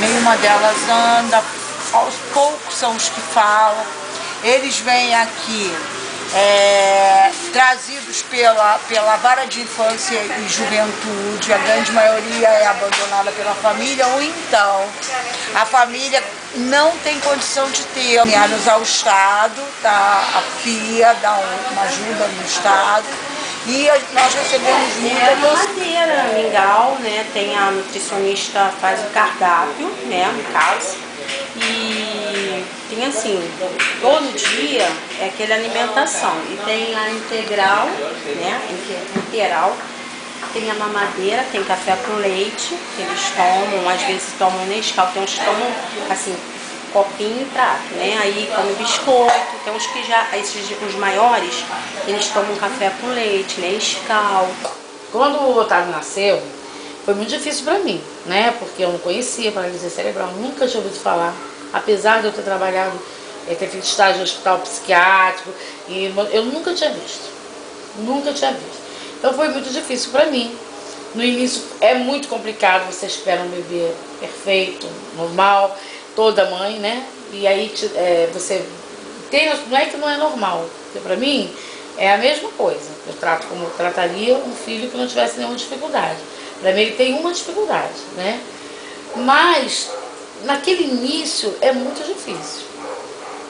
Nenhuma delas anda, aos poucos são os que falam. Eles vêm aqui trazidos pela vara de infância e juventude. A grande maioria é abandonada pela família, ou então a família não tem condição de ter. Encaminhados ao Estado, tá? A FIA dá uma ajuda no Estado. E nós recebemos muita mamadeira, mingau, né? Tem a nutricionista, faz o cardápio, né? No caso. E tem assim, todo dia é aquela alimentação. E tem a integral, né? Integral. Tem a mamadeira, tem café com leite, que eles tomam, às vezes tomam Nescau, tem uns que tomam assim, copinho e prato, né? Aí come biscoito, tem uns que já, os maiores, eles tomam café com leite, Nescau. Quando o Otávio nasceu, foi muito difícil para mim, né? Porque eu não conhecia paralisia cerebral, nunca tinha ouvido falar, apesar de eu ter trabalhado, ter feito estágio no hospital psiquiátrico, e eu nunca tinha visto, Então foi muito difícil para mim. No início é muito complicado, você espera um bebê perfeito, normal, toda mãe, né? E aí você tem, não é que não é normal, porque para mim é a mesma coisa. Eu trato como eu trataria um filho que não tivesse nenhuma dificuldade. Para mim ele tem uma dificuldade, né? Mas naquele início é muito difícil.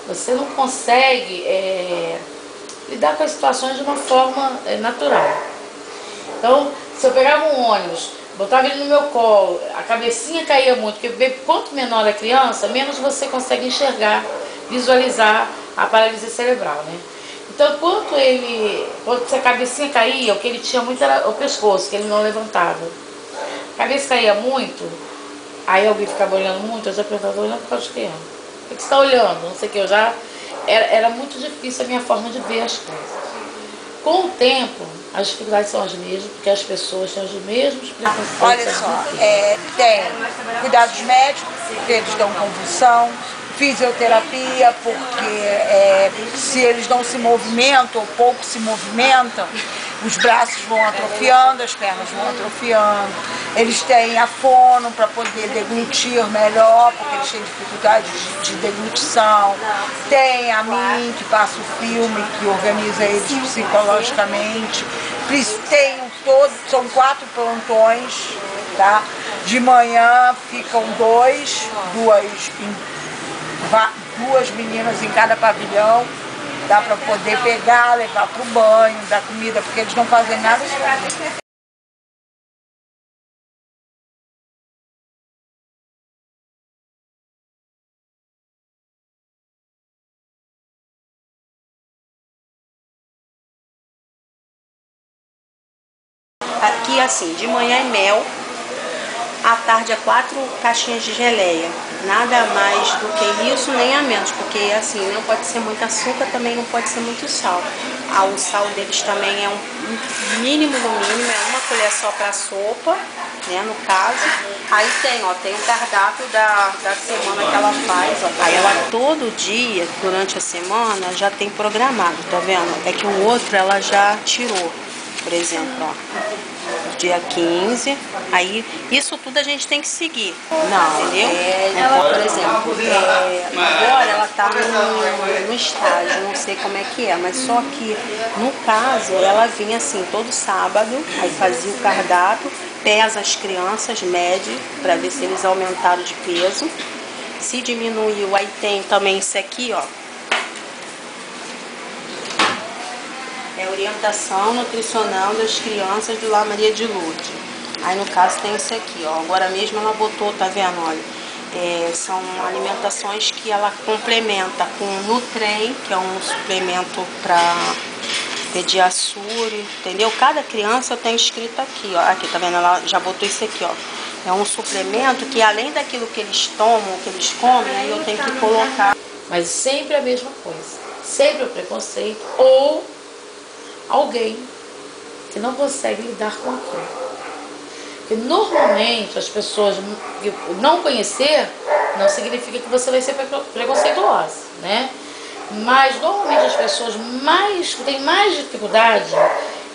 Você não consegue lidar com as situações de uma forma natural. Então, se eu pegava um ônibus, botava ele no meu colo, a cabecinha caía muito, porque quanto menor a criança, menos você consegue enxergar, visualizar a paralisia cerebral, né? Então, quando a cabecinha caía, o que ele tinha muito era o pescoço, que ele não levantava. A cabeça caía muito, aí alguém ficava olhando muito, eu já perguntava, olhando por causa de quê? O que você está olhando? Não sei o que, era muito difícil a minha forma de ver as coisas. Com o tempo, as dificuldades são as mesmas, porque as pessoas têm os mesmos preconceitos. Olha só, tem cuidados médicos, porque eles dão convulsão, fisioterapia, porque se eles não se movimentam ou pouco se movimentam, os braços vão atrofiando, as pernas vão atrofiando. Eles têm a fono para poder deglutir melhor, porque eles têm dificuldade de deglutição. Tem a mim, que passa o filme, que organiza eles psicologicamente. São 4 plantões, tá? De manhã ficam duas meninas em cada pavilhão. Dá para poder pegar, levar para o banho, dar comida, porque eles não fazem nada sozinhos. Aqui assim, de manhã é mel, à tarde é 4 caixinhas de geleia. Nada mais do que isso, nem a menos, porque assim, não pode ser muito açúcar, também não pode ser muito sal. O sal deles também é um mínimo do mínimo, é uma colher só para sopa, né, no caso. Aí tem o cardápio da semana que ela faz, ó. Aí ela todo dia, durante a semana, já tem programado, tá vendo? É que o outro ela já tirou, por exemplo, ó. Dia 15, aí isso tudo a gente tem que seguir. Não, entendeu? Por exemplo, agora ela tá no estágio, não sei como é que é, mas só que no caso ela vinha assim todo sábado, aí fazia o cardápio, pesa as crianças, mede para ver se eles aumentaram de peso. Se diminuiu, aí tem também isso aqui, ó. É orientação nutricional das crianças do Lar Maria de Lourdes. Aí no caso tem isso aqui, ó. Agora mesmo ela botou, tá vendo? Olha, são alimentações que ela complementa com Nutrem, que é um suplemento para pediaçúria, entendeu? Cada criança tem escrito aqui, ó. Aqui, tá vendo? Ela já botou isso aqui, ó. É um suplemento que além daquilo que eles tomam, que eles comem, aí eu tenho que colocar. Mas sempre a mesma coisa. Sempre o preconceito ou alguém que não consegue lidar com aquilo. Porque normalmente as pessoas não conhecer não significa que você vai ser preconceituosa, né? Mas normalmente as pessoas que têm mais dificuldade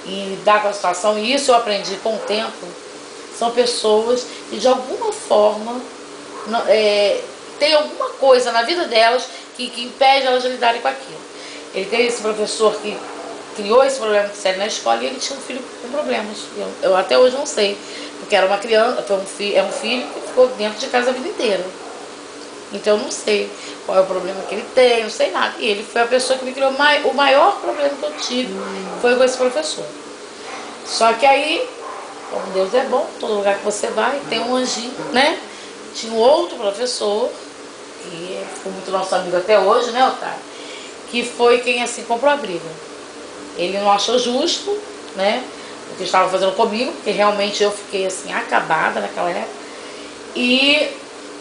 em lidar com a situação, e isso eu aprendi com o tempo, são pessoas que de alguma forma tem alguma coisa na vida delas que impede elas de lidarem com aquilo. Ele teve esse professor que criou esse problema sério na escola, e ele tinha um filho com problemas. Eu até hoje não sei, porque era uma criança, é um filho que ficou dentro de casa a vida inteira. Então eu não sei qual é o problema que ele tem, não sei nada. E ele foi a pessoa que me criou o maior problema que eu tive, foi com esse professor. Só que aí, como Deus é bom, todo lugar que você vai tem um anjinho, né? Tinha um outro professor, que ficou muito nosso amigo até hoje, né, Otário? Que foi quem, assim, comprou a briga. Ele não achou justo, né, o que estava fazendo comigo, porque realmente eu fiquei, assim, acabada naquela época. E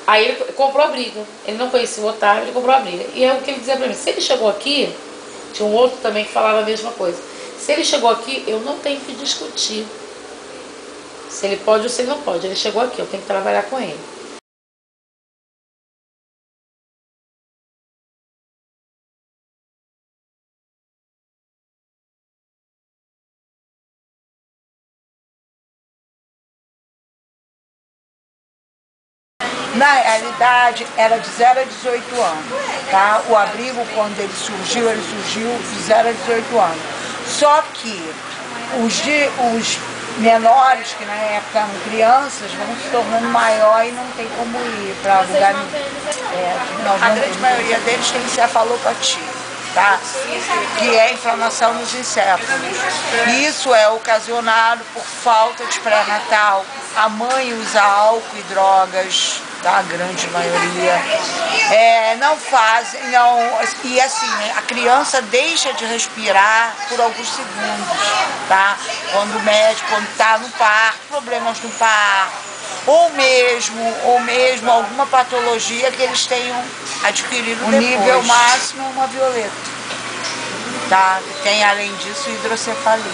aí ele comprou a briga. Ele não conhecia o Otávio, ele comprou a briga. E é o que ele dizia pra mim: se ele chegou aqui, tinha um outro também que falava a mesma coisa. Se ele chegou aqui, eu não tenho que discutir se ele pode ou se ele não pode. Ele chegou aqui, eu tenho que trabalhar com ele. Na realidade, era de 0 a 18 anos, tá? O abrigo, quando ele surgiu de 0 a 18 anos. Só que os menores, que na época eram crianças, vão se tornando maior e não tem como ir para lugar nenhum. A grande maioria deles tem encefalopatia, tá? Que é inflamação nos encéfalos. Isso é ocasionado por falta de pré-natal. A mãe usa álcool e drogas, tá? A grande maioria. Não fazem, e assim, a criança deixa de respirar por alguns segundos, tá? Quando o médico, quando está no parto, problemas no parto, ou mesmo alguma patologia que eles tenham adquirido depois. O nível máximo é uma violeta, tá? Tem, além disso, hidrocefalia.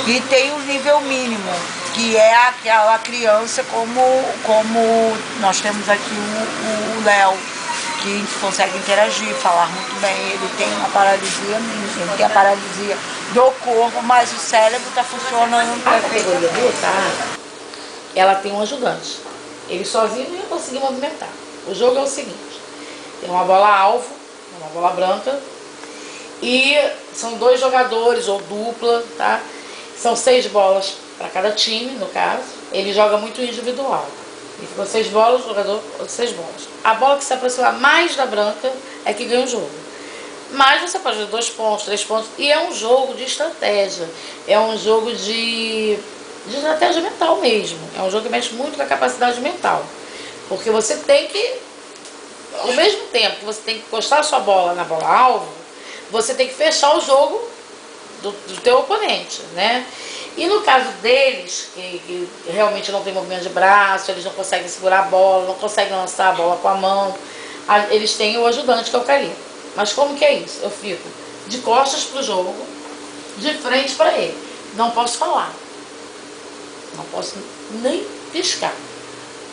E tem o nível mínimo, que é aquela criança como nós temos aqui o Léo, que consegue interagir, falar muito bem. Ele tem uma paralisia mínima, ele tem a paralisia do corpo, mas o cérebro está funcionando. A categoria do Otávio, ela tem um ajudante. Ele sozinho não ia conseguir movimentar. O jogo é o seguinte: tem uma bola-alvo, uma bola branca, e são 2 jogadores ou dupla, tá? São 6 bolas para cada time, no caso. Ele joga muito individual. E ficou 6 bolas, o jogador 6 bolas. A bola que se aproximar mais da branca é que ganha o jogo. Mas você pode ver 2 pontos, 3 pontos. E é um jogo de estratégia. É um jogo de estratégia mental mesmo. É um jogo que mexe muito com a capacidade mental. Porque você tem que, ao mesmo tempo que você tem que encostar a sua bola na bola-alvo, você tem que fechar o jogo do teu oponente, né? E no caso deles, que realmente não tem movimento de braço, eles não conseguem segurar a bola, não conseguem lançar a bola com a mão, eles têm o ajudante, que é o Cali. Mas como que é isso? Eu fico de costas pro jogo, de frente para ele. Não posso falar. Não posso nem piscar.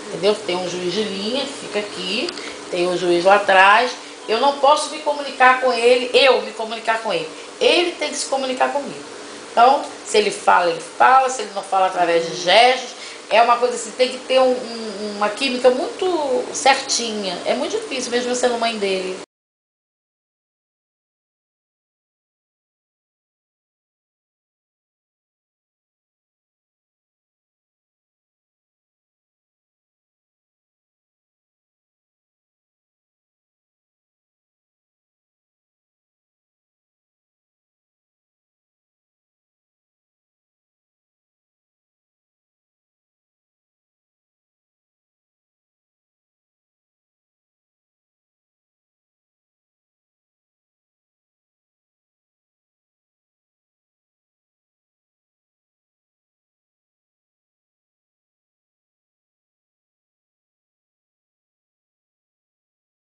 Entendeu? Tem um juiz de linha que fica aqui, tem um juiz lá atrás. Eu não posso me comunicar com ele, me comunicar com ele. Ele tem que se comunicar comigo. Então, se ele fala, se ele não fala através de gestos, é uma coisa assim, tem que ter uma química muito certinha. É muito difícil, mesmo eu sendo mãe dele.